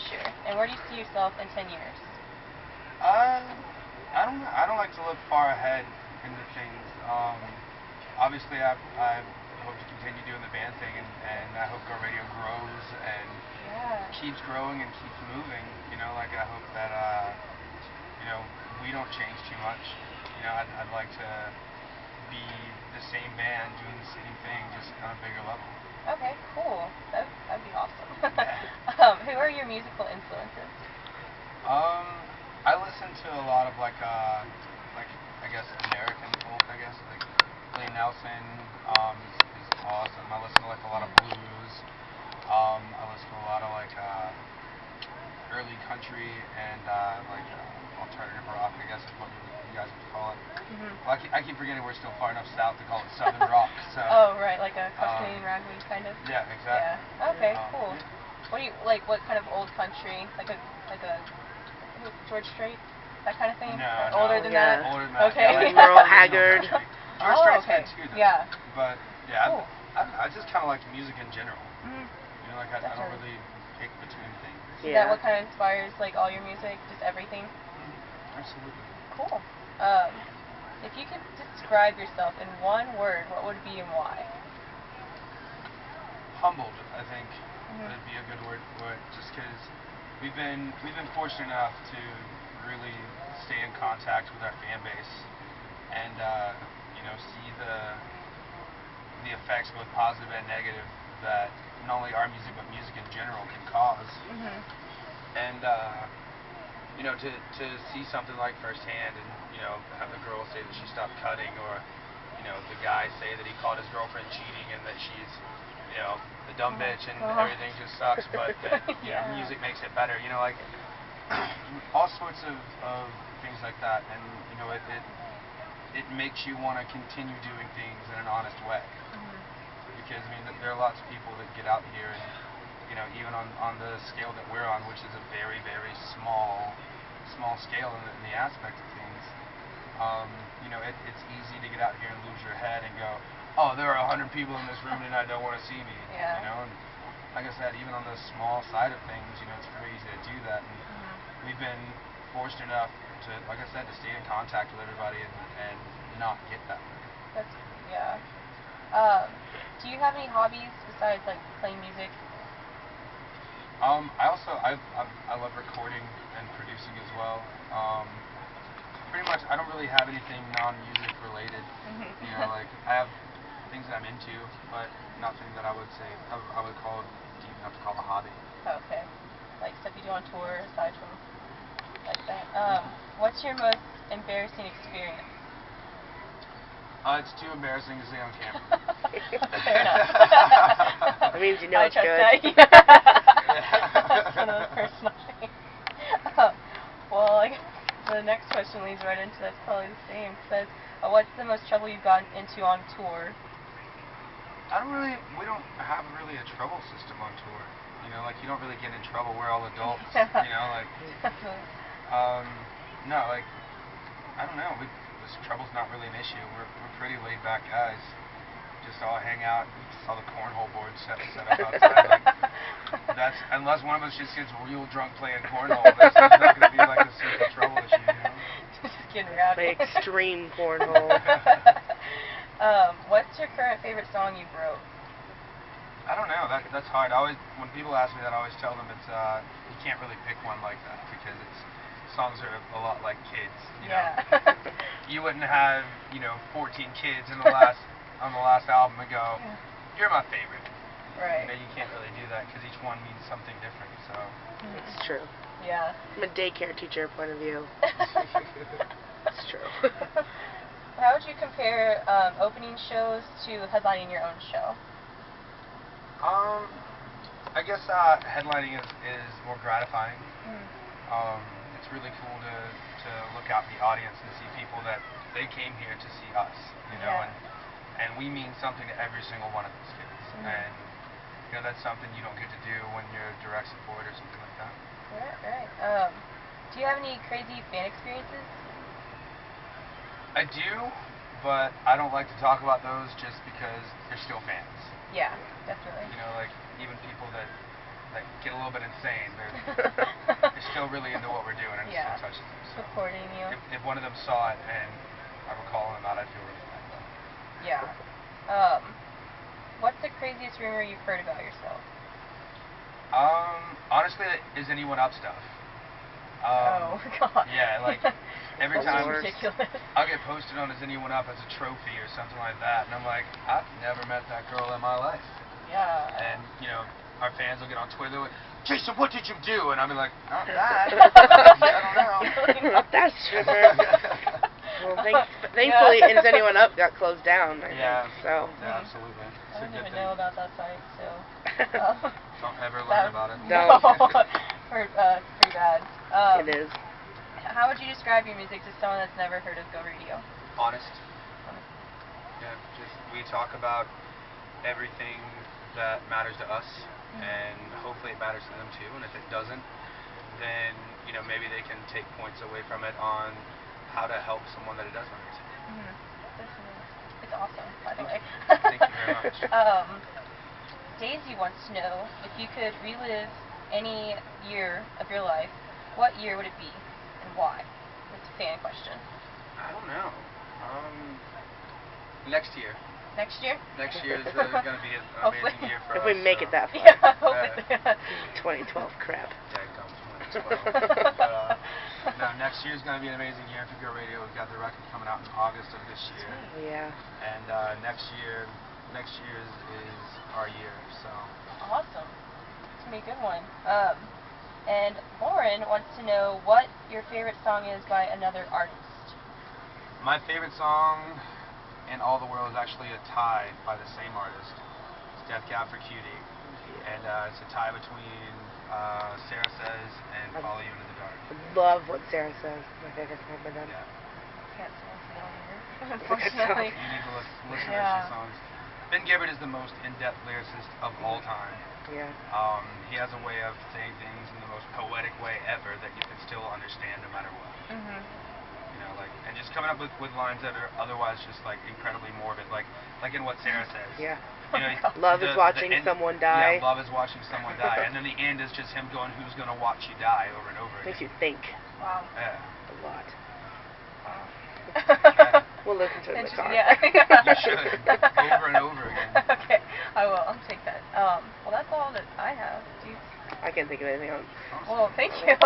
future, and where do you see yourself in 10 years? Uh, I don't like to look far ahead into things. Obviously, I hope to continue doing the band thing, and I hope Go Radio grows and Yeah. keeps growing and keeps moving. Like I hope that we don't change too much. I'd like to be the same band doing the same thing, just on a bigger level. Okay, cool. That'd be awesome. Who are your musical influences? Um, I listen to a lot of like I guess American folk. I guess like Willie Nelson is awesome. I listen to like a lot of blues. I listen to a lot of like early country and alternative rock. I guess is what you guys would call it. Mm-hmm. Well, I keep forgetting we're still far enough south to call it southern rock. So. Oh, right, like a Canadian ragweed kind of. Yeah, exactly. Yeah. Okay, Yeah. cool. Yeah. What do you like? What kind of old country? Like a George Strait, that kind of thing? No, Or no. older than Yeah. that? Older than that. Okay. Yeah, like Merle original Haggard. country. George Oh, Strait's okay. good too, though. Yeah. But yeah, Cool. I just kind of like music in general. Mm-hmm. Like I don't Definitely. really pick between things. Is that what kind of inspires like all your music? Just everything? Absolutely. Cool. If you could describe yourself in one word, what would it be and why? Humbled, I think, would be a good word for it. Just because we've been fortunate enough to really stay in contact with our fan base and see the effects, both positive and negative, that not only our music but music in general can cause. Mm-hmm. And to see something like firsthand, and have the girl say that she stopped cutting, or the guy say that he caught his girlfriend cheating and that she's the dumb bitch and everything just sucks, but that Yeah. music makes it better. Like all sorts of things like that, and it makes you want to continue doing things in an honest way. Mm-hmm. Because there are lots of people that get out here and even on the scale that we're on, which is a very, very small scale in the aspect of things, it's easy to get out here and lose your head and go, oh, there are 100 people in this room tonight that want to see me. Yeah. And like I said, even on the small side of things, it's very easy to do that. And we've been fortunate enough to, like I said, to stay in contact with everybody and not get that way. That's yeah. Do you have any hobbies besides like playing music? I love recording and producing as well. Pretty much, I don't really have anything non-music related. Like I have things that I'm into, but nothing that I would say I would call deep enough to call a hobby. Okay. Like stuff you do on tour aside from like that. What's your most embarrassing experience? It's too embarrassing to say on camera. Fair enough. That means you know it's good. That's one of those personal things. Well, the next question leads right into that's probably the same. It says, what's the most trouble you've gotten into on tour? We don't have really a trouble system on tour. Like you don't really get in trouble. We're all adults. No, like I don't know. This trouble's not really an issue. We're pretty laid back guys. Just all hang out. All the cornhole boards set up outside. That's unless one of us just gets real drunk playing cornhole. That's not going to be like a super trouble issue. Just getting rowdy. Like extreme cornhole. What's your current favorite song you've wrote? I don't know. That's hard. When people ask me that, I always tell them it's you can't really pick one like that because songs are a lot like kids. Yeah. You wouldn't have 14 kids on the last album and go, you're my favorite. Right. You can't really do that because each one means something different. So. It's true. Yeah. From a daycare teacher point of view. It's true. How would you compare opening shows to headlining your own show? I guess headlining is more gratifying. It's really cool to look out in the audience and see people that they came here to see us, and we mean something to every single one of those kids, and that's something you don't get to do when you're direct support or something like that. Right. Do you have any crazy fan experiences? I do, but I don't like to talk about those just because they're still fans. Yeah, definitely. Like even people that like get a little bit insane, they're still really into what we're doing, and it Yeah. still touches them. So Supporting you. if one of them saw it and I were calling them out, I'd feel really bad. Yeah. What's the craziest rumor you've heard about yourself? Honestly, is anyone up stuff. Oh God. Yeah, like every That's time ridiculous. I'll get posted on Is Anyone Up as a trophy or something like that, and I'm like, I've never met that girl in my life. Yeah. And our fans will get on Twitter like, Jason, what did you do? And I'll be like, not that. I don't know. Not that stripper. Well, thankfully, Is Anyone Up got closed down. I think, so. Yeah, absolutely. I didn't even know about that site, so. Don't ever learn about it. No. It's pretty bad. It is. How would you describe your music to someone that's never heard of Go Radio? Honest. Yeah, just we talk about everything that matters to us, and hopefully it matters to them too. And if it doesn't, then maybe they can take points away from it on how to help someone that it does matter to. It's awesome, by the way. Thank you very much. Daisy wants to know if you could relive any year of your life, what year would it be and why? It's a fan question. I don't know. Next year. Next year? Next year is going to be an amazing year for us. If we make it that far. Yeah, 2012 crap. Yeah, it comes 2012. But, no, next year is going to be an amazing year for Go Radio. We've got the record coming out in August of this year. Yeah. And next year is our year. So. Awesome. It's going to be a good one. And Lauren wants to know what your favorite song is by another artist. My favorite song in all the world is actually a tie by the same artist. It's Death Cab for Cutie. And it's a tie between Sarah Says and Follow You Into the Dark. I love What Sarah Says. My favorite song by them. Yeah. Can't stand familiar, unfortunately. You need to listen to those songs. Ben Gibbard is the most in-depth lyricist of all time. Yeah. He has a way of saying things in the most poetic way ever that you can still understand no matter what. And just coming up with lines that are otherwise just like incredibly morbid, like in What Sarah Says. Yeah. Love is watching someone die. Yeah, love is watching someone die, and then the end is just him going, "Who's gonna watch you die?" over and over again. Makes you think. Wow. Yeah. A lot. Wow. We'll listen to it in the car. Yeah. You should. Over and over again. Okay, I will. I'll take that. Well, that's all that I have. I can't think of anything else. Well, thank you.